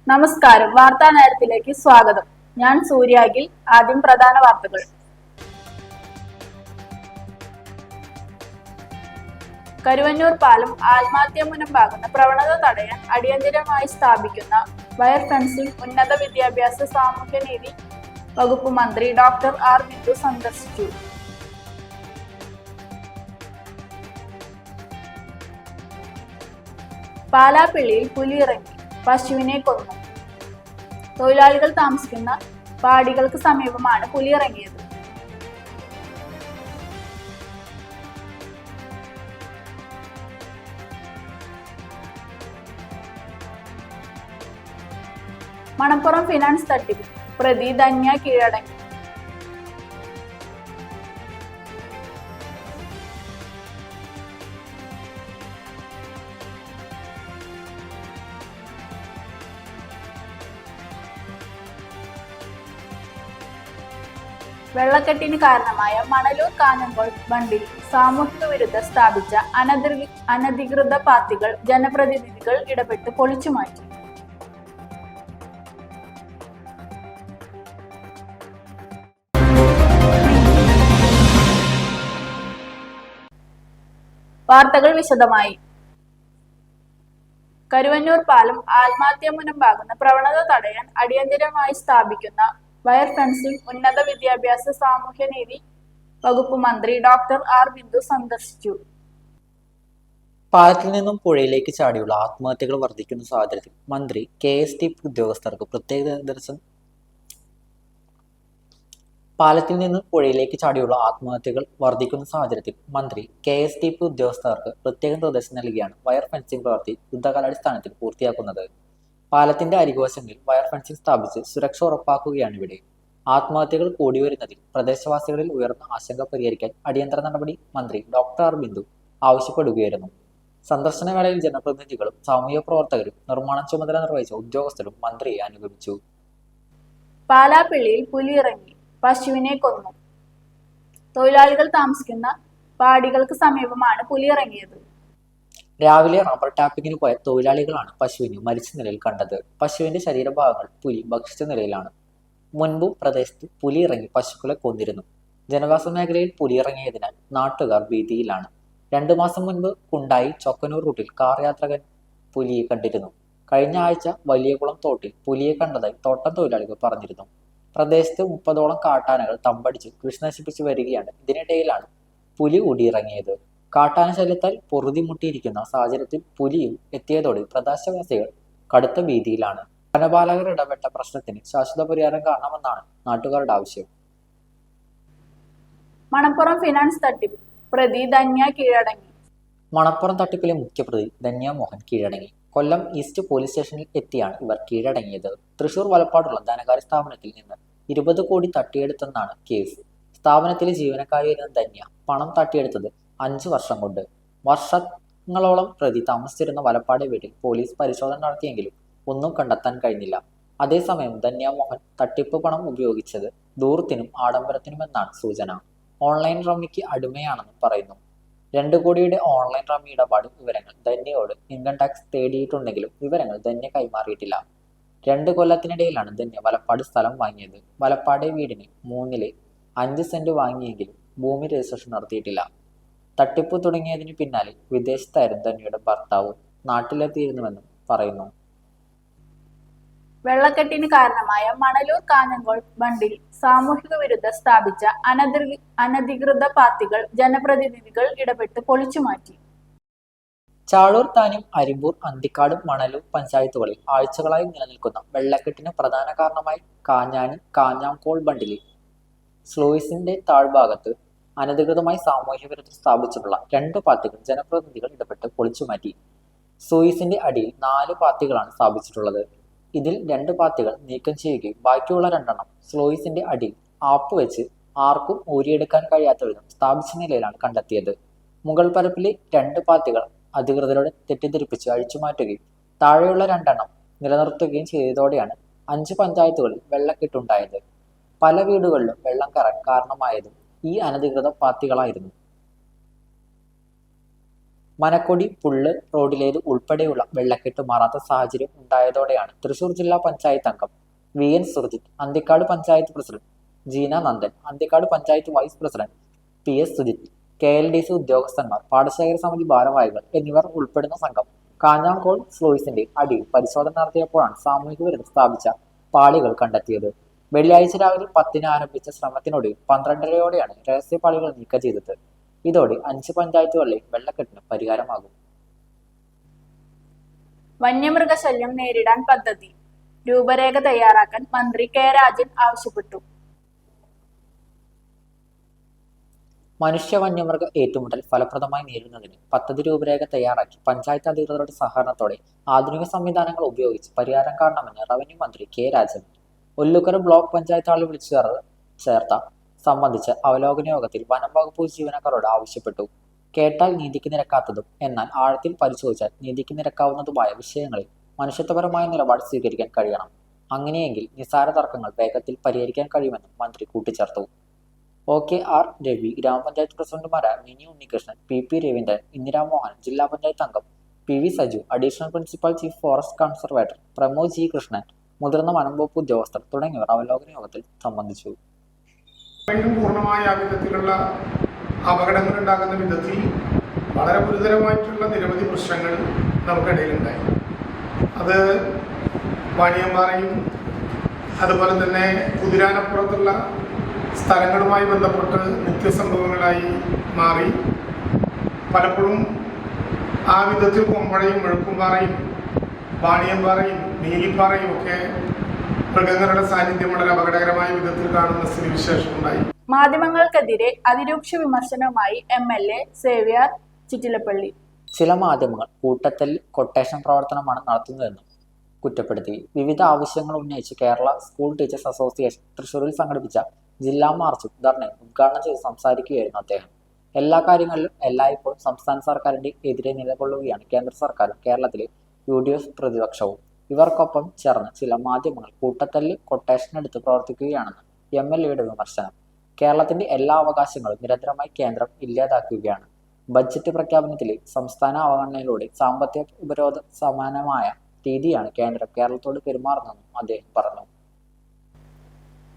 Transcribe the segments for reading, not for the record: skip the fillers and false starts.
നമസ്കാരം. വാർത്താ നേരത്തിലേക്ക് സ്വാഗതം. ഞാൻ സൂര്യാഗിൽ. ആദ്യം പ്രധാന വാർത്തകൾ. കരുവന്നൂർ പാലം ആത്മഹത്യാ മുനമ്പാകുന്ന പ്രവണത തടയാൻ അടിയന്തരമായി സ്ഥാപിക്കുന്ന വയർ ഫെൻസിംഗ് ഉന്നത വിദ്യാഭ്യാസ സാമൂഹ്യനീതി വകുപ്പ് മന്ത്രി ഡോക്ടർ ആർ ബിന്ദു സന്ദർശിച്ചു. പാലാപ്പിള്ളിയിൽ പുലിയിറങ്ങി, പശുവിനെ കൊന്നു. തൊഴിലാളികൾ താമസിക്കുന്ന പാടികൾക്ക് സമീപമാണ് പുലിയിറങ്ങിയത്. മണപ്പുറം ഫിനാൻസ് തട്ടിപ്പ് പ്രതി ധന്യ കീഴടങ്ങി. വെള്ളക്കെട്ടിന് കാരണമായ മണലൂർ കാഞ്ഞങ്കോൾ ബണ്ടിൽ സാമൂഹിക വിരുദ്ധ സ്ഥാപിച്ച അനധികൃത പാർട്ടികൾ ജനപ്രതിനിധികൾ ഇടപെട്ട് പൊളിച്ചുമാറ്റി. വാർത്തകൾ വിശദമായി. കരുവന്നൂർ പാലം ആത്മഹത്യാ മുനമ്പാകുന്ന പ്രവണത തടയാൻ അടിയന്തരമായി സ്ഥാപിക്കുന്ന വയർ ഫെൻസിംഗ് ഉന്നത വിദ്യാഭ്യാസ സാമൂഹ്യനീതി വകുപ്പ് മന്ത്രി ഡോക്ടർ ആർ ബിന്ദു സന്ദർശിച്ചു. പാലത്തിൽ നിന്നും പുഴയിലേക്ക് ചാടിയുള്ള ആത്മഹത്യകൾ വർദ്ധിക്കുന്ന സാഹചര്യത്തിൽ മന്ത്രി KSTP ഉദ്യോഗസ്ഥർക്ക് പ്രത്യേക നിർദ്ദേശം. പാലത്തിൽ നിന്നും പുഴയിലേക്ക് ചാടിയുള്ള ആത്മഹത്യകൾ വർദ്ധിക്കുന്ന സാഹചര്യത്തിൽ മന്ത്രി KSTP ഉദ്യോഗസ്ഥർക്ക് പ്രത്യേക നിർദ്ദേശം നൽകിയാണ് വയർ ഫെൻസിംഗ് പ്രവൃത്തി യുദ്ധകാലാടിസ്ഥാനത്തിൽ പൂർത്തിയാക്കുന്നത്. പാലത്തിന്റെ അരികുവശങ്ങളിൽ വയർ ഫെൻസിംഗ് സ്ഥാപിച്ച് സുരക്ഷ ഉറപ്പാക്കുകയാണ് ഇവിടെ. ആത്മഹത്യകൾ കൂടി വരുന്നതിൽ പ്രദേശവാസികളിൽ ഉയർന്ന ആശങ്ക പരിഹരിക്കാൻ അടിയന്തര നടപടി മന്ത്രി ഡോക്ടർ ആർ ബിന്ദു ആവശ്യപ്പെടുകയായിരുന്നു. സന്ദർശന വേളയിൽ ജനപ്രതിനിധികളും സാമൂഹ്യ പ്രവർത്തകരും നിർമ്മാണ ചുമതല നിർവഹിച്ച ഉദ്യോഗസ്ഥരും മന്ത്രിയെ അനുഗമിച്ചു. പാലാപ്പിള്ളിയിൽ പുലിയിറങ്ങി, പശുവിനെ കൊന്നു. തൊഴിലാളികൾ താമസിക്കുന്ന പാടികൾക്ക് സമീപമാണ് പുലിയിറങ്ങിയത്. രാവിലെ റബ്ബർ ടാപ്പിങ്ങിന് പോയ തൊഴിലാളികളാണ് പശുവിനെ മരിച്ച നിലയിൽ കണ്ടത്. പശുവിന്റെ ശരീരഭാഗങ്ങൾ പുലി ഭക്ഷിച്ച നിലയിലാണ്. മുൻപും പ്രദേശത്ത് പുലി ഇറങ്ങി പശുക്കളെ കൊന്നിരുന്നു. ജനവാസ മേഖലയിൽ പുലിയിറങ്ങിയതിനാൽ നാട്ടുകാർ ഭീതിയിലാണ്. 2 മാസം മുൻപ് കുണ്ടായി ചൊക്കനൂർ റൂട്ടിൽ കാർ യാത്രകൻ പുലിയെ കണ്ടിരുന്നു. കഴിഞ്ഞ ആഴ്ച വലിയകുളം തോട്ടിൽ പുലിയെ കണ്ടതായി തോട്ടം തൊഴിലാളികൾ പറഞ്ഞിരുന്നു. പ്രദേശത്ത് 30ഓളം കാട്ടാനകൾ തമ്പടിച്ച് കൃഷി നശിപ്പിച്ചു വരികയാണ്. ഇതിനിടയിലാണ് പുലി ഓടിയിറങ്ങിയത്. കാട്ടാന ശല്യത്താൽ പൊറുതിമുട്ടിയിരിക്കുന്ന സാഹചര്യത്തിൽ പുലിയും എത്തിയതോടെ പ്രദേശവാസികൾ കടുത്ത ഭീതിയിലാണ്. വനപാലകർ ഇടപെട്ട പ്രശ്നത്തിന് ശാശ്വത പരിഹാരം കാണണമെന്നാണ് നാട്ടുകാരുടെ ആവശ്യം. മണപ്പുറം ഫിനാൻസ് തട്ടിപ്പ് പ്രതി ധന്യ കീഴടങ്ങി. മണപ്പുറം തട്ടിപ്പിലെ മുഖ്യപ്രതി ധന്യ മോഹൻ കീഴടങ്ങി. കൊല്ലം ഈസ്റ്റ് പോലീസ് സ്റ്റേഷനിൽ എത്തിയാണ് ഇവർ കീഴടങ്ങിയത്. തൃശൂർ വലപ്പാടുള്ള ധനകാര്യ സ്ഥാപനത്തിൽ നിന്ന് 20 കോടി തട്ടിയെടുത്തെന്നാണ് കേസ്. സ്ഥാപനത്തിലെ ജീവനക്കാരിയായിരുന്ന ധന്യ പണം തട്ടിയെടുത്തത് 5 വർഷം കൊണ്ട്. വർഷങ്ങളോളം പ്രതി താമസിച്ചിരുന്ന വലപ്പാട് വീട്ടിൽ പോലീസ് പരിശോധന നടത്തിയെങ്കിലും ഒന്നും കണ്ടെത്താൻ കഴിഞ്ഞില്ല. അതേസമയം ധന്യ മോഹൻ തട്ടിപ്പ് പണം ഉപയോഗിച്ചത് ധൂർത്തിനും ആഡംബരത്തിനുമെന്നാണ് സൂചന. ഓൺലൈൻ റമ്മിക്ക് അടിമയാണെന്നും പറയുന്നു. 2 കോടിയുടെ ഓൺലൈൻ റമ്മി ഇടപാട് വിവരങ്ങൾ ധന്യയോട് ഇൻകം ടാക്സ് തേടിയിട്ടുണ്ടെങ്കിലും വിവരങ്ങൾ ധന്യ കൈമാറിയിട്ടില്ല. 2 കൊല്ലത്തിനിടയിലാണ് ധന്യ വലപ്പാട് സ്ഥലം വാങ്ങിയത്. വലപ്പാടെ വീടിന് 3 5 സെന്റ് വാങ്ങിയെങ്കിലും ഭൂമി രജിസ്ട്രേഷൻ നടത്തിയിട്ടില്ല. തട്ടിപ്പ് തുടങ്ങിയതിന് പിന്നാലെ വിദേശത്തായിരുന്നു ധന്യയുടെ ഭർത്താവ്. നാട്ടിലെത്തിയിരുന്നുവെന്നും പറയുന്നു. വെള്ളക്കെട്ടിന് കാരണമായ മണലൂർ കാഞ്ഞങ്കോൾ ബണ്ടിൽ സാമൂഹിക വിരുദ്ധ സ്ഥാപിച്ച അനധികൃത പാർട്ടികൾ ജനപ്രതിനിധികൾ ഇടപെട്ട് പൊളിച്ചുമാറ്റി. ചാളൂർ, താന്യം, അരിമ്പൂർ, അന്തിക്കാട്, മണലൂർ പഞ്ചായത്തുകളിൽ ആഴ്ചകളായി നിലനിൽക്കുന്ന വെള്ളക്കെട്ടിന് പ്രധാന കാരണമായി കാഞ്ഞാംകോൾ ബണ്ടിലിൽ സ്ലൂയിസിന്റെ താഴ്ഭാഗത്ത് അനധികൃതമായി സാമൂഹ്യ വിരുദ്ധ സ്ഥാപിച്ചിട്ടുള്ള 2 പാർട്ടികൾ ജനപ്രതിനിധികൾ ഇടപെട്ട് പൊളിച്ചുമാറ്റി. സൂയിസിന്റെ അടിയിൽ 4 പാർട്ടികളാണ് സ്ഥാപിച്ചിട്ടുള്ളത്. ഇതിൽ 2 പാർട്ടികൾ നീക്കം ചെയ്യുകയും ബാക്കിയുള്ള 2 എണ്ണം സ്ലൂയിസിന്റെ അടിയിൽ ആപ്പ് വെച്ച് ആർക്കും ഊരിയെടുക്കാൻ കഴിയാത്ത വിധം സ്ഥാപിച്ച നിലയിലാണ് കണ്ടെത്തിയത്. മുകൾ പരപ്പിലെ 2 പാർട്ടികൾ അധികൃതരോട് തെറ്റിദ്ധരിപ്പിച്ച് അഴിച്ചുമാറ്റുകയും താഴെയുള്ള 2 എണ്ണം നിലനിർത്തുകയും ചെയ്തതോടെയാണ് 5 പഞ്ചായത്തുകളിൽ വെള്ളക്കെട്ടുണ്ടായത്. പല വീടുകളിലും വെള്ളം കയറാൻ കാരണമായതും ഈ അനധികൃത പാർട്ടികളായിരുന്നു. മനക്കൊടി പുള്ള് റോഡിലേത് ഉൾപ്പെടെയുള്ള വെള്ളക്കെട്ട് മാറാത്ത സാഹചര്യം ഉണ്ടായതോടെയാണ് തൃശൂർ ജില്ലാ പഞ്ചായത്ത് അംഗം VN Surjith, Anthikad panchayat president Jeena Nandan, Anthikad panchayat vice president PS Sujith, KLDC ഉദ്യോഗസ്ഥന്മാർ, പാടശേഖര സമിതി ഭാരവാഹികൾ എന്നിവർ ഉൾപ്പെടുന്ന സംഘം കാഞ്ഞാങ്കോൾ സ്ലൂയിസിന്റെ അടിയിൽ പരിശോധന നടത്തിയപ്പോഴാണ് സാമൂഹിക വിരുദ്ധ സ്ഥാപിച്ച പാളികൾ കണ്ടെത്തിയത്. വെള്ളിയാഴ്ച രാവിലെ 10-ന് ആരംഭിച്ച ശ്രമത്തിനൊടുവിൽ 12:30-യോടെയാണ് രഹസ്യപാളികൾ നീക്കം ചെയ്തത്. ഇതോടെ 5 പഞ്ചായത്തുകളിലെ വെള്ളക്കെട്ടിന് പരിഹാരമാകും. വന്യമൃഗശല്യം നേരിടാൻ പദ്ധതി രൂപരേഖ തയ്യാറാക്കാൻ മന്ത്രി K രാജൻ ആവശ്യപ്പെട്ടു. മനുഷ്യ വന്യമൃഗ ഏറ്റുമുട്ടൽ ഫലപ്രദമായി നേരിടുന്നതിന് പദ്ധതി രൂപരേഖ തയ്യാറാക്കി പഞ്ചായത്ത് അധികൃതരുടെ സഹകരണത്തോടെ ആധുനിക സംവിധാനങ്ങൾ ഉപയോഗിച്ച് പരിഹാരം കാണണമെന്ന് റവന്യൂ മന്ത്രി K രാജൻ ഒല്ലുക്കര ബ്ലോക്ക് പഞ്ചായത്ത് ഹാളിൽ വിളിച്ചു ചേർത്ത സംബന്ധിച്ച് അവലോകന യോഗത്തിൽ വനം വകുപ്പ് ജീവനക്കാരോട് ആവശ്യപ്പെട്ടു. കേട്ടാൽ നീതിക്ക് നിരക്കാത്തതും എന്നാൽ ആഴത്തിൽ പരിശോധിച്ചാൽ നീതിക്ക് നിരക്കാവുന്നതുമായ വിഷയങ്ങളിൽ മനുഷ്യത്വപരമായ നിലപാട് സ്വീകരിക്കാൻ കഴിയണം. അങ്ങനെയെങ്കിൽ നിസ്സാര തർക്കങ്ങൾ വേഗത്തിൽ പരിഹരിക്കാൻ കഴിയുമെന്നും മന്ത്രി കൂട്ടിച്ചേർത്തു. OKR രവി, ഗ്രാമപഞ്ചായത്ത് പ്രസിഡന്റുമാരായ മിനി ഉണ്ണികൃഷ്ണൻ, PP രവീന്ദ്രൻ, ഇന്ദിരാ മോഹൻ, ജില്ലാ പഞ്ചായത്ത് അംഗം PV Saju, additional principal chief forest conservator Pramod G Krishnan, മുതിർന്ന വനം വകുപ്പ് ഉദ്യോഗസ്ഥർ തുടങ്ങിയവർ അവലോകന യോഗത്തിൽ സംബന്ധിച്ചു. പൂർണ്ണമായ ആ വിധത്തിലുള്ള അപകടങ്ങൾ ഉണ്ടാകുന്ന വിധത്തിൽ വളരെ ഗുരുതരമായിട്ടുള്ള നിരവധി പ്രശ്നങ്ങൾ നമുക്കിടയിലുണ്ടായി. അത് വാണിയമ്പാറയും അതുപോലെ തന്നെ കുതിരാനപ്പുറത്തുള്ള സ്ഥലങ്ങളുമായി ബന്ധപ്പെട്ട് നിത്യസംഭവങ്ങളായി മാറി. പലപ്പോഴും ആ വിധത്തിൽ കൊമ്പഴയും മുഴക്കുംപാറയും വാണിയമ്പാറയും നീലിപ്പാറയും ഒക്കെ മൃഗങ്ങളുടെ സാന്നിധ്യം വളരെ അപകടകരമായ വിധത്തിൽ കാണുന്ന സ്ഥിതിവിശേഷമുണ്ടായി. മാധ്യമങ്ങൾക്കെതിരെ അതിരൂക്ഷ വിമർശനവുമായി MLA സേവ്യർ ചിറ്റിലപ്പള്ളി. ചില മാധ്യമങ്ങൾ കൂട്ടത്തിൽ കൊട്ടേഷൻ പ്രവർത്തനമാണ് നടത്തുന്നതെന്നും കുറ്റപ്പെടുത്തി. വിവിധ ആവശ്യങ്ങൾ ഉന്നയിച്ച് കേരള സ്കൂൾ ടീച്ചേഴ്സ് അസോസിയേഷൻ തൃശൂരിൽ സംഘടിപ്പിച്ച ജില്ലാ മാർച്ചും ധർണയും ഉദ്ഘാടനം ചെയ്ത് സംസാരിക്കുകയായിരുന്നു അദ്ദേഹം. എല്ലാ കാര്യങ്ങളിലും എല്ലായ്പ്പോഴും സംസ്ഥാന സർക്കാരിന്റെ എതിരെ നിലകൊള്ളുകയാണ് കേന്ദ്ര സർക്കാരും കേരളത്തിലെ UDF പ്രതിപക്ഷവും. ഇവർക്കൊപ്പം ചേർന്ന് ചില മാധ്യമങ്ങൾ കൂട്ടത്തല്ല് കൊട്ടേഷൻ എടുത്ത് പ്രവർത്തിക്കുകയാണെന്ന് MLAയുടെ വിമർശനം. കേരളത്തിന്റെ എല്ലാ അവകാശങ്ങളും നിരന്തരമായി കേന്ദ്രം ഇല്ലാതാക്കുകയാണ്. ബഡ്ജറ്റ് പ്രഖ്യാപനത്തിലെ സംസ്ഥാന അവഗണനയിലൂടെ സാമ്പത്തിക ഉപരോധ സമാനമായ രീതിയാണ് കേന്ദ്രം കേരളത്തോട് പെരുമാറുന്നതെന്നും അദ്ദേഹം പറഞ്ഞു.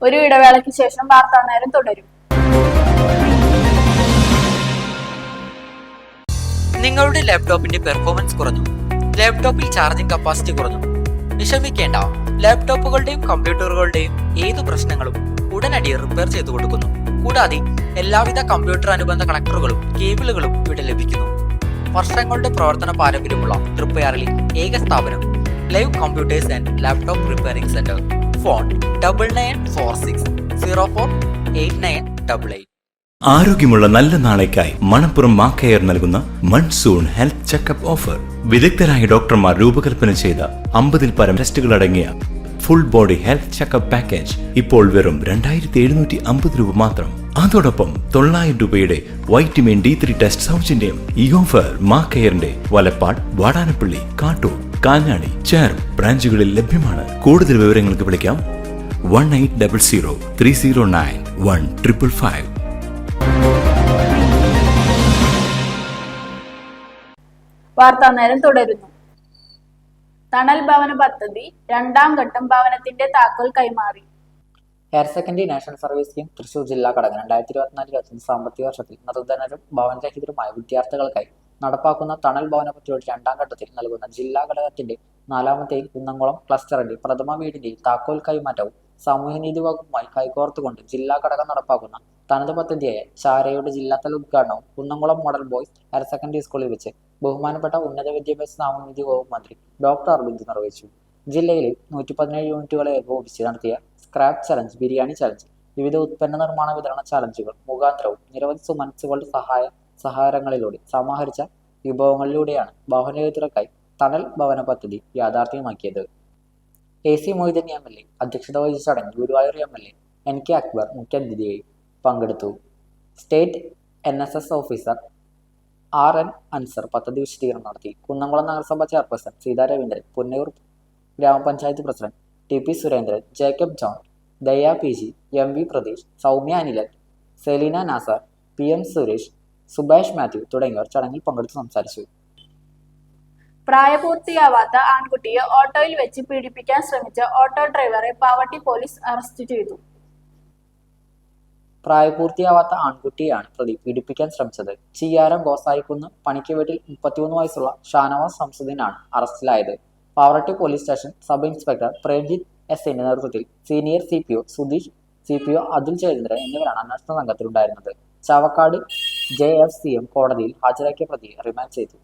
ഒരു ഇടവേളയ്ക്ക് ശേഷം വാർത്താ നേരം തുടരും. നിങ്ങളുടെ ലാപ്ടോപ്പിന്റെ പെർഫോമൻസ് കുറഞ്ഞു, ലാപ്ടോപ്പിൽ ചാർജിംഗ് കപ്പാസിറ്റി കുറഞ്ഞു. വിഷമിക്കേണ്ട, ലാപ്ടോപ്പുകളുടെയും കമ്പ്യൂട്ടറുകളുടെയും ഏതു പ്രശ്നങ്ങളും ഉടനടി റിപ്പയർ ചെയ്തു കൊടുക്കുന്നു. കൂടാതെ എല്ലാവിധ കമ്പ്യൂട്ടർ അനുബന്ധ കണക്ടറുകളും കേബിളുകളും ഇവിടെ ലഭിക്കുന്നു. വർഷങ്ങളുടെ പ്രവർത്തന പാരമ്പര്യമുള്ള തൃപ്പയാറിലെ ഏക സ്ഥാപനം live computers and laptop repairing centre. Phone 9946048988. ആരോഗ്യമുള്ള നല്ല നാളേക്കായി മണപ്പുറം മാക്കയർ നൽകുന്ന മൺസൂൺ ഹെൽത്ത് ചെക്കപ്പ് ഓഫർ. വിദഗ്ധരായ ഡോക്ടർമാർ രൂപകൽപ്പന ചെയ്ത 50-ൽ പരം ടെസ്റ്റുകൾ അടങ്ങിയ full body health checkup package ഇപ്പോൾ വെറും 2750 രൂപ മാത്രം. അതോടൊപ്പം 900 രൂപയുടെ വൈറ്റമിൻ D3 ടെസ്റ്റ് സൗജന്യം. ഈ ഓഫർ മാക്കയറിന്റെ വലപ്പാട്, വാടാനപ്പള്ളി, കാട്ടൂർ, കാഞ്ഞാണി, ചേർപ്പ് ബ്രാഞ്ചുകളിൽ ലഭ്യമാണ്. കൂടുതൽ വിവരങ്ങൾക്ക് വിളിക്കാം 1800 309 1555. വാർത്താ നേരം തുടരുന്നു. തണൽ ഭവന പദ്ധതി 2ാം ഘട്ടം ഭവനത്തിന്റെ താക്കോൽ കൈമാറി. Higher secondary national service scheme Thrissur ജില്ലാ ഘടകം 2024-25 സാമ്പത്തിക വർഷത്തിൽ നിർധനരും ഭവനരഹിതരുമായ വിദ്യാർത്ഥികൾക്കായി നടപ്പാക്കുന്ന തണൽ ഭവന പദ്ധതിയുടെ 2ാം ഘട്ടത്തിൽ നൽകുന്ന ജില്ലാ ഘടകത്തിന്റെ 4ാമത്തെയും കുന്നംകുളം ക്ലസ്റ്ററിന്റെ പ്രഥമ വീടിന്റെയും താക്കോൽ കൈമാറ്റവും സാമൂഹ്യനീതി വകുപ്പുമായി കൈകോർത്തുകൊണ്ട് ജില്ലാ ഘടകം നടപ്പാക്കുന്ന തനത് പദ്ധതിയായ ചാരയുടെ ജില്ലാതല ഉദ്ഘാടനവും Kunnamkulam model boys higher secondary സ്കൂളിൽ വെച്ച് ബഹുമാനപ്പെട്ട ഉന്നത വിദ്യാഭ്യാസ സാമൂഹ്യനീതി വകുപ്പ് മന്ത്രി ഡോക്ടർ അരവിന്ദ് നിർവഹിച്ചു. ജില്ലയിലെ 117 യൂണിറ്റുകളെ ഏകോപിപ്പിച്ച് നടത്തിയ സ്ക്രാപ്പ് ചലഞ്ച്, ബിരിയാണി ചലഞ്ച്, വിവിധ ഉത്പന്ന നിർമ്മാണ വിതരണ ചലഞ്ചുകൾ മുഖാന്തരവും നിരവധി സുമനസ്സുകളുടെ സഹകരണങ്ങളിലൂടെ സമാഹരിച്ച വിഭവങ്ങളിലൂടെയാണ് ഭവനരഹിതർക്കായി തണൽ ഭവന പദ്ധതി യാഥാർത്ഥ്യമാക്കിയത്. AC മൊയ്തീൻ MLA അധ്യക്ഷത വഹിച്ച ചടങ്ങിൽ ഗുരുവായൂർ MLA NK അക്ബർ മുഖ്യാതിഥിയായി പങ്കെടുത്തു. State NSS officer RN Ansar പദ്ധതി വിശദീകരണം നടത്തി. കുന്നംകുളം നഗരസഭാ chairperson Sita Raveendran, Punnayur gramapanchayat president TP Surendran, Jacob John, Daya PG, MV Pratheesh, Soumya Anilan, Selina Nasar, PM Suresh, Subhash Mathew തുടങ്ങിയവർ ചടങ്ങിൽ പങ്കെടുത്ത് സംസാരിച്ചു. പ്രായപൂർത്തിയാവാത്ത ആൺകുട്ടിയെ ഓട്ടോയിൽ വെച്ച് പീഡിപ്പിക്കാൻ ശ്രമിച്ച ഓട്ടോ ഡ്രൈവറെ പാവട്ടി പോലീസ് അറസ്റ്റ് ചെയ്തു. പ്രായപൂർത്തിയാവാത്ത ആൺകുട്ടിയാണ് പ്രതി പീഡിപ്പിക്കാൻ ശ്രമിച്ചത്. ചിയ്യാരം ഗോസായിക്കുന്ന് പണിക്ക് വീട്ടിൽ 33 വയസ്സുള്ള ഷാനവാസ് ശംസുദ്ദീനാണ് അറസ്റ്റിലായത്. Pavaratty police station sub inspector Premjith എസിന്റെ നേതൃത്വത്തിൽ senior CPO Sudheesh, CPO Athul Jayendran എന്നിവരാണ് അന്വേഷണ സംഘത്തിലുണ്ടായിരുന്നത്. ചാവക്കാട് JFCM കോടതിയിൽ ഹാജരാക്കിയ പ്രതിയെ റിമാൻഡ് ചെയ്തു.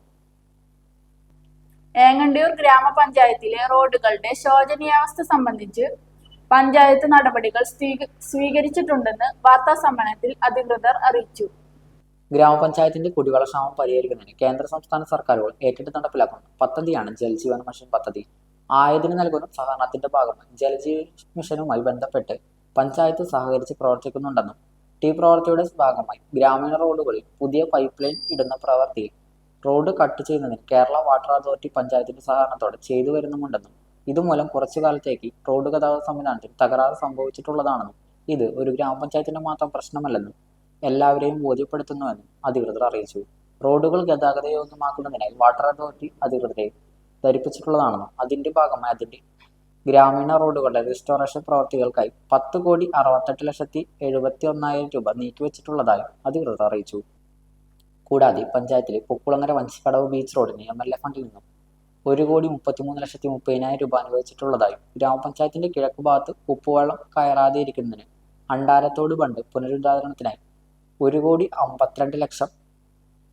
ഏങ്ങണ്ടിയൂർ ഗ്രാമപഞ്ചായത്തിലെ റോഡുകളുടെ ശോചനീയാവസ്ഥ സംബന്ധിച്ച് പഞ്ചായത്ത് നടപടികൾ സ്വീകരിച്ചിട്ടുണ്ടെന്ന് വാർത്താസമ്മേളനത്തിൽ അധികൃതർ അറിയിച്ചു. ഗ്രാമപഞ്ചായത്തിന്റെ കുടിവെള്ളക്ഷാമം പരിഹരിക്കുന്നതിന് കേന്ദ്ര സംസ്ഥാന സർക്കാരുകൾ ഏറ്റെടുത്ത് നടപ്പിലാക്കുന്ന പദ്ധതിയാണ് ജൽജീവൻ മിഷൻ പദ്ധതി. ആയതിന് നൽകുന്ന സഹകരണത്തിന്റെ ഭാഗമായി ജലജീവൻ മിഷനുമായി ബന്ധപ്പെട്ട് പഞ്ചായത്ത് സഹകരിച്ച് പ്രവർത്തിക്കുന്നുണ്ടെന്നും ഈ പ്രവൃത്തിയുടെ ഭാഗമായി ഗ്രാമീണ റോഡുകളിൽ പുതിയ പൈപ്പ് ലൈൻ ഇടുന്ന പ്രവൃത്തിയിൽ റോഡ് കട്ട് ചെയ്യുന്നതിന് കേരള വാട്ടർ അതോറിറ്റി പഞ്ചായത്തിന്റെ സഹകരണത്തോടെ ചെയ്തു വരുന്നുമുണ്ടെന്നും ഇതുമൂലം കുറച്ചു കാലത്തേക്ക് റോഡ് ഗതാഗത സംവിധാനത്തിൽ തകരാറ് സംഭവിച്ചിട്ടുള്ളതാണെന്നും ഇത് ഒരു ഗ്രാമപഞ്ചായത്തിന്റെ മാത്രം പ്രശ്നമല്ലെന്നും എല്ലാവരെയും ബോധ്യപ്പെടുത്തുന്നുവെന്നും അധികൃതർ അറിയിച്ചു. റോഡുകൾ ഗതാഗതയോഗ്യമാക്കുന്നതിനായി വാട്ടർ അതോറിറ്റി അധികൃതരെ ധരിപ്പിച്ചിട്ടുള്ളതാണെന്നും അതിന്റെ ഭാഗമായി അതിന്റെ ഗ്രാമീണ റോഡുകളുടെ റെസ്റ്റോറേഷൻ പ്രവൃത്തികൾക്കായി 10,68,71,000 രൂപ നീക്കിവെച്ചിട്ടുള്ളതായും അധികൃതർ അറിയിച്ചു. കൂടാതെ പഞ്ചായത്തിലെ പൊക്കുളങ്ങര വഞ്ചിക്കടവ് ബീച്ച് റോഡിന് MLA ഫണ്ടിൽ നിന്നും 1,33,30,000 രൂപ അനുവദിച്ചിട്ടുള്ളതായും ഗ്രാമപഞ്ചായത്തിന്റെ കിഴക്ക് ഭാഗത്ത് ഉപ്പുവെള്ളം കയറാതെ ഇരിക്കുന്നതിന് അണ്ടാരത്തോട് ബണ്ട് പുനരുദ്ധാരണത്തിനായി 1,52,00,000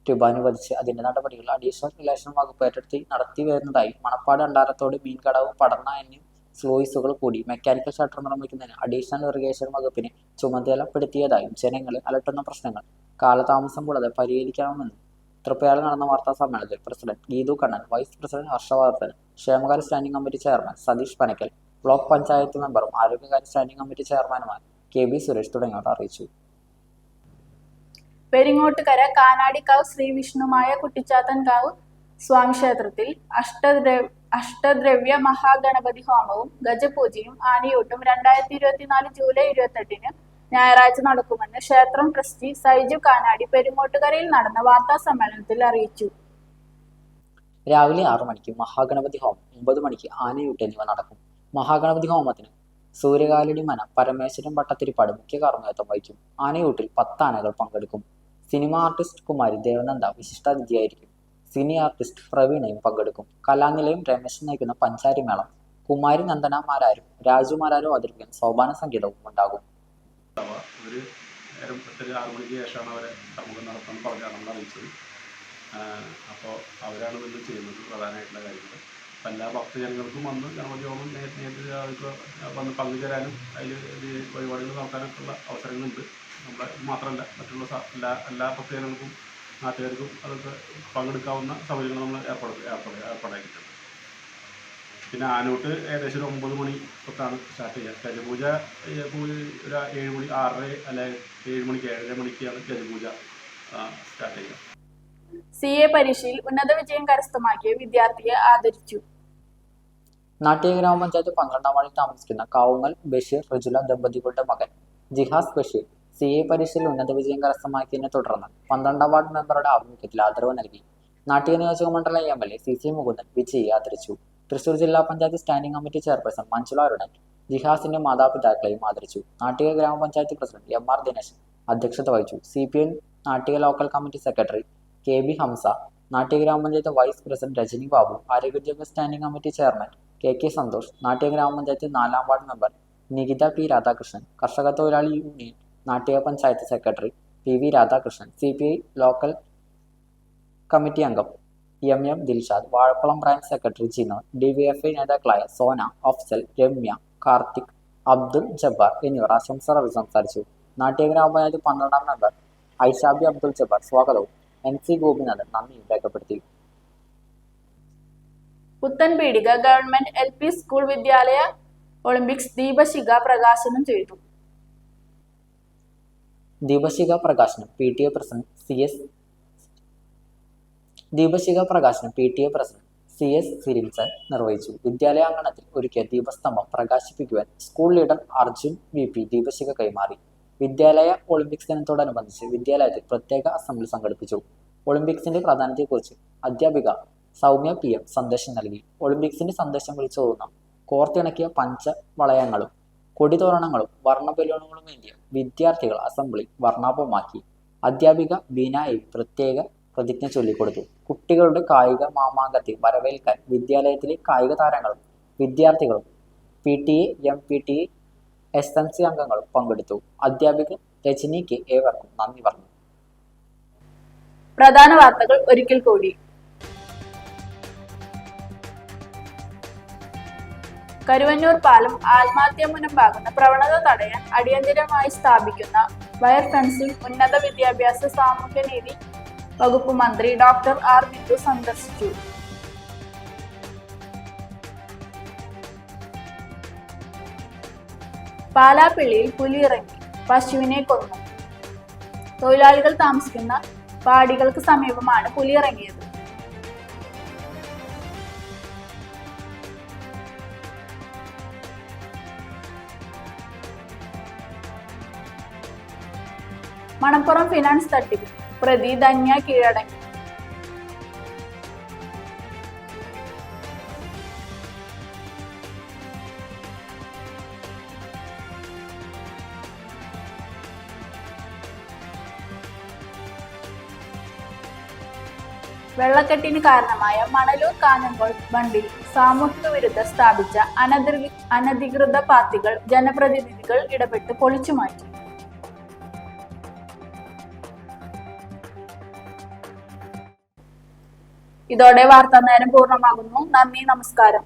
രൂപ അനുവദിച്ച് അതിന്റെ നടപടികൾ അഡീഷണൽ റിലേഷൻ വകുപ്പ് ഏറ്റെടുത്ത് നടത്തി വരുന്നതായി മണപ്പാട് അണ്ടാരത്തോട് മീൻകടവ് പടർന്ന എന്നീ സ്ലോയിസുകൾ കൂടി മെക്കാനിക്കൽ ഷട്ടർ നിർമ്മിക്കുന്നതിന് അഡീഷണൽ ഇറിഗേഷൻ വകുപ്പിനെ ചുമതലപ്പെടുത്തിയതായും ജനങ്ങളെ അലട്ടുന്ന പ്രശ്നങ്ങൾ കാലതാമസം കൂടാതെ പരിഹരിക്കണമെന്നും തൃപ്പയാറിൽ നടന്ന വാർത്താ സമ്മേളനത്തിൽ president Geethu Kannan, vice president Harshavardhan, ക്ഷേമകാര്യ standing committee chairman Satheesh Panakkal, block panchayat മെമ്പറും ആരോഗ്യകാര്യ സ്റ്റാൻഡിംഗ് കമ്മിറ്റി ചെയർമാനുമായ KB സുരേഷ് തുടങ്ങിയവർ അറിയിച്ചു. പെരിങ്ങോട്ടുകര കാനാടിക്കാവ് ശ്രീ വിഷ്ണുമായ കുട്ടിച്ചാത്തൻകാവ് സ്വാമി ക്ഷേത്രത്തിൽ അഷ്ടദ്രവ്യ മഹാഗണപതി ഹോമവും ഗജപൂജയും ആനയൂട്ടും 2024 ജൂലൈ 28 ഞായറാഴ്ച നടക്കുമെന്ന് ക്ഷേത്രം ട്രസ്റ്റി സൈജു കാനാടി പെരിങ്ങോട്ടുകരയിൽ നടന്ന വാർത്താ സമ്മേളനത്തിൽ അറിയിച്ചു. രാവിലെ 6 മണിക്ക് മഹാഗണപതി ഹോമം, 9 മണിക്ക് ആനയൂട്ട് എന്നിവ നടക്കും. മഹാഗണപതി ഹോമത്തിന് സൂര്യകാലടി മന പരമേശ്വരൻ ഭട്ടത്തിരിപ്പാട് മുഖ്യ കാർമ്മികത്വം വഹിക്കും. ആനയൂട്ടിൽ 10 ആനകൾ പങ്കെടുക്കും. സിനിമ ആർട്ടിസ്റ്റ് കുമാരി ദേവനന്ദ വിശിഷ്ടാതിഥിയായിരിക്കും. സിനി ആർട്ടിസ്റ്റ് പ്രവീണയും പങ്കെടുക്കും. കലാനിലയം രമേശൻ നയിക്കുന്ന പഞ്ചാരി മേളം, കുമാരി നന്ദനമാരാരും രാജുമാരാരും അവതരിപ്പിക്കാൻ സോപാന സംഗീതവും ഉണ്ടാകും. ഒരു നേരം 6 മണിക്ക് ശേഷമാണ് അവരെ സമൂഹം നടത്താൻ പറഞ്ഞാൽ നമ്മൾ അറിയിച്ചത്. അപ്പോൾ അവരാണ് ഇത് ചെയ്യുന്നത് പ്രധാനമായിട്ടുള്ള കാര്യങ്ങൾ. അപ്പോൾ എല്ലാ ഭക്തജനങ്ങൾക്കും വന്ന് ഗണപതി ഹോമം നേരിട്ട് അവർക്ക് വന്ന് പങ്കുചേരാനും അതിൽ വഴിപാടുകൾ നടത്താനൊക്കെ ഉള്ള അവസരങ്ങളുണ്ട്. നമ്മളെ മാത്രമല്ല മറ്റുള്ള എല്ലാ ഭക്തജനങ്ങൾക്കും നാട്ടുകാർക്കും അതൊക്കെ പങ്കെടുക്കാവുന്ന സൗകര്യങ്ങൾ നമ്മൾ ഏർപ്പാടാക്കിയിട്ടുണ്ട്. പിന്നെ ആനൂട്ട് ഏകദേശം ഒരു 9 മണി തൊട്ടാണ് സ്റ്റാർട്ട് ചെയ്യുക. ഗജപൂജ ഒരു 7 മണി 6:30 അല്ലെങ്കിൽ 7 മണിക്ക് 7:30 മണിക്കാണ് ഗജപൂജ സ്റ്റാർട്ട് ചെയ്യുക. CA പരീക്ഷയിൽ ഉന്നത വിജയം കരസ്ഥമാക്കിയ വിദ്യാർത്ഥിയെ ആദരിച്ചു. നാട്ടിക ഗ്രാമപഞ്ചായത്ത് 12ാം വാർഡിൽ താമസിക്കുന്ന കാവുങ്ങൽ ബഷീർ റജുല ദമ്പതികളുടെ മകൻ ജിഹാസ് ബഷീർ CA പരീക്ഷയിൽ ഉന്നത വിജയം കരസ്ഥമാക്കിയതിനെ തുടർന്ന് 12ാം വാർഡ് മെമ്പറുടെ ആഭിമുഖ്യത്തിൽ ആദരവ് നൽകി. നാട്ടിക നിയോജക മണ്ഡലം MLA CC മുകുന്ദൻ വിജയെ ആദരിച്ചു. തൃശൂർ ജില്ലാ panchayat standing committee chairperson Manjula Arunan ജിഹാസിന്റെ മാതാപിതാക്കളെയും ആദരിച്ചു. നാട്ടിക ഗ്രാമപഞ്ചായത്ത് പ്രസിഡന്റ് MR ദിനേശൻ അധ്യക്ഷത വഹിച്ചു. CPM Nattika local committee secretary KB Hamsa, Nattika grama panchayat vice president Rajani Babu, ആരോഗ്യോദ്യോഗ standing committee chairman KK Santhosh, Nattika grama panchayat 4ാം ward member Nikitha P Radhakrishnan, കർഷക തൊഴിലാളി union Nattika panchayat secretary PV Radhakrishnan, CPI local committee അംഗം MM Dilshad, Vazhakulam branch secretary Jino, DYFI നേതാക്കളായ സോന, അഫ്സൽ, രമ്യ, കാർത്തിക്, അബ്ദുൽ ജബ്ബാർ എന്നിവർ ആശംസകൾ സംസാരിച്ചു. നാട്ടിക ഗ്രാമപഞ്ചായത്ത് 12ാം മെമ്പർ ഐഷാബി അബ്ദുൽ ജബ്ബാർ സ്വാഗതവും NC ഗോപിനാഥൻ നന്ദിയും രേഖപ്പെടുത്തി. പുത്തൻപീടിക ഗവൺമെന്റ് LP സ്കൂൾ വിദ്യാലയ ഒളിമ്പിക്സ് ദീപശിഖ പ്രകാശനം ചെയ്തു. ദീപശിഖ പ്രകാശനം PTA പ്രസിഡന്റ് CS സിരിൻസൻ നിർവഹിച്ചു. വിദ്യാലയാങ്കണത്തിൽ ഒരുക്കിയ ദീപസ്തംഭം പ്രകാശിപ്പിക്കുവാൻ സ്കൂൾ ലീഡർ അർജുൻ VP ദീപശിഖ കൈമാറി. വിദ്യാലയ ഒളിമ്പിക്സ് ദിനത്തോടനുബന്ധിച്ച് വിദ്യാലയത്തിൽ പ്രത്യേക അസംബ്ലി സംഘടിപ്പിച്ചു. ഒളിമ്പിക്സിന്റെ പ്രാധാന്യത്തെക്കുറിച്ച് അധ്യാപിക സൗമ്യ PM സന്ദേശം നൽകി. ഒളിമ്പിക്സിന്റെ സന്ദേശം വിളിച്ചോതുന്ന കോർത്തിണക്കിയ പഞ്ചവളയങ്ങളും കൊടിതോരണങ്ങളും വർണ്ണ ബലൂണുകളും ഏന്തിയ വിദ്യാർത്ഥികൾ അസംബ്ലി വർണ്ണാഭമാക്കി. അധ്യാപിക ബീന എ പ്രത്യേക പ്രതിജ്ഞ ചൊല്ലിക്കൊടുത്തു. കുട്ടികളുടെ കായിക മാമാങ്കത്തെ വരവേൽക്കാൻ വിദ്യാലയത്തിലെ കായിക താരങ്ങളും വിദ്യാർത്ഥികളും PTA, MPTA, SMC അംഗങ്ങളും പങ്കെടുത്തു. അധ്യാപിക രജനിക്ക് ഏവർക്കും നന്ദി പറഞ്ഞു. പ്രധാന വാർത്തകൾ ഒരിക്കൽ കൂടി. കരുവന്നൂർ പാലം ആത്മഹത്യ മുനമ്പാകുന്ന പ്രവണത തടയാൻ അടിയന്തരമായി സ്ഥാപിക്കുന്ന വയർ ഫെൻസിംഗ് ഉന്നത വിദ്യാഭ്യാസ സാമൂഹ്യനീതി വകുപ്പ് മന്ത്രി ഡോക്ടർ ആർ ബിന്ദു സന്ദർശിച്ചു. പാലാപ്പിള്ളിയിൽ പുലിയിറങ്ങി പശുവിനെ കൊന്നു. തൊഴിലാളികൾ താമസിക്കുന്ന പാടികൾക്ക് സമീപമാണ് പുലിയിറങ്ങിയത്. മണപ്പുറം ഫിനാൻസ് തട്ടിപ്പ് പ്രതി ധന്യ കീഴടങ്ങി. വെള്ളക്കെട്ടിന് കാരണമായ മണലൂർ കാഞ്ഞങ്കോൾ ബണ്ടിൽ സാമൂഹിക വിരുദ്ധ സ്ഥാപിച്ച അനധികൃത പാർട്ടികൾ ജനപ്രതിനിധികൾ ഇടപെട്ട് പൊളിച്ചുമാറ്റി. ഇതോടെ വാർത്താ നേരം പൂർണ്ണമാകുന്നു. നന്ദി, നമസ്കാരം.